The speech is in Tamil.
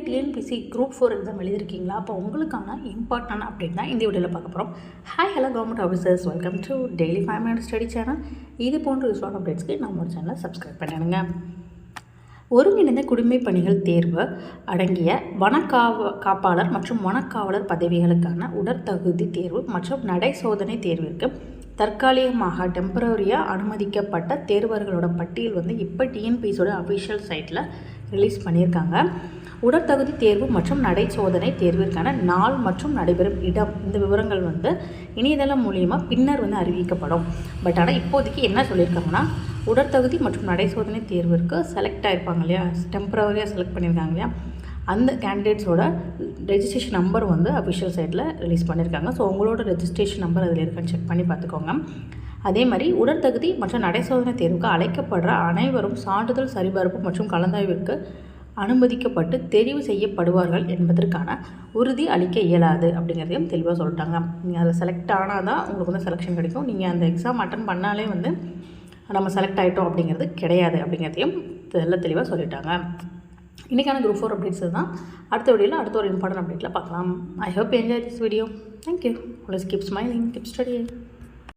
TNPSC group 4 exam எழுதிருக்கீங்களா? அப்போ உங்களுக்கான இம்பார்ட்டன்ட் அப்டேட் தான் இந்த வீடியோவில் பார்க்க போகிறோம். Hi hello government officers, welcome to daily 5 minutes study channel. இது போன்ற யூஸ்ஃபுல்லான அப்டேட்ஸ்க்கு நம்மளோட சேனலை சப்ஸ்கிரைப் பண்ணிடுங்க. ஒருங்கிணைந்த குடிமைப் பணிகள் தேர்வு அடங்கிய காப்பாளர் மற்றும் வனக்காவலர் பதவிகளுக்கான உடற்தகுதி தேர்வு மற்றும் நடை சோதனை தேர்விற்கு தற்காலிகமாக டெம்பரரியாக அனுமதிக்கப்பட்ட தேர்வர்களோட பட்டியல் இப்போ டிஎன்பிசியோட அஃபிஷியல் சைட்டில் ரிலீஸ் பண்ணியிருக்காங்க. உடற்தகுதி தேர்வு மற்றும் நடை சோதனை தேர்விற்கான நாள் மற்றும் நடைபெறும் இடம், இந்த விவரங்கள் இணையதளம் மூலியமாக பின்னர் அறிவிக்கப்படும். பட் ஆனால் இப்போதைக்கு என்ன சொல்லியிருக்காங்கன்னா, உடற்தகுதி மற்றும் நடை சோதனை தேர்விற்கு செலக்ட் ஆகிருப்பாங்க இல்லையா, டெம்பரரியாக செலக்ட் பண்ணியிருக்காங்க இல்லையா, அந்த கேண்டிடேட்ஸோட ரெஜிஸ்ட்ரேஷன் நம்பர் அஃபிஷியல் சைட்டில் ரிலீஸ் பண்ணியிருக்காங்க. ஸோ உங்களோட ரெஜிஸ்ட்ரேஷன் நம்பர் அதில் இருக்கான்னு செக் பண்ணி பார்த்துக்கோங்க. அதே மாதிரி உடற்தகுதி மற்றும் நடை சோதனை தேர்வுக்கு அழைக்கப்படுற அனைவரும் சான்றிதழ் சரிபார்ப்பு மற்றும் கலந்தாய்விற்கு அனுமதிக்கப்பட்டு தெரிவு செய்யப்படுவார்கள் என்பதற்கான உறுதி அளிக்க இயலாது அப்படிங்கிறதையும் தெளிவாக சொல்லிட்டாங்க. நீங்கள் அதில் செலக்ட் ஆனால் தான் உங்களுக்கு செலெக்ஷன் கிடைக்கும். நீங்கள் அந்த எக்ஸாம் அட்டன் பண்ணாலே நம்ம செலக்ட் ஆகிட்டோம் அப்படிங்கிறது கிடையாது அப்படிங்கிறதையும் தெளிவாக சொல்லிட்டாங்க. இன்றைக்கான குரூப் 4 அப்டேட்ஸ் தான். அடுத்த வீடியோவில் அடுத்த ஒரு இம்பார்ட்டன்ட் அப்டேட்டில் பார்க்கலாம். I hope you enjoy this video. Thank you. Always keep smiling, keep studying.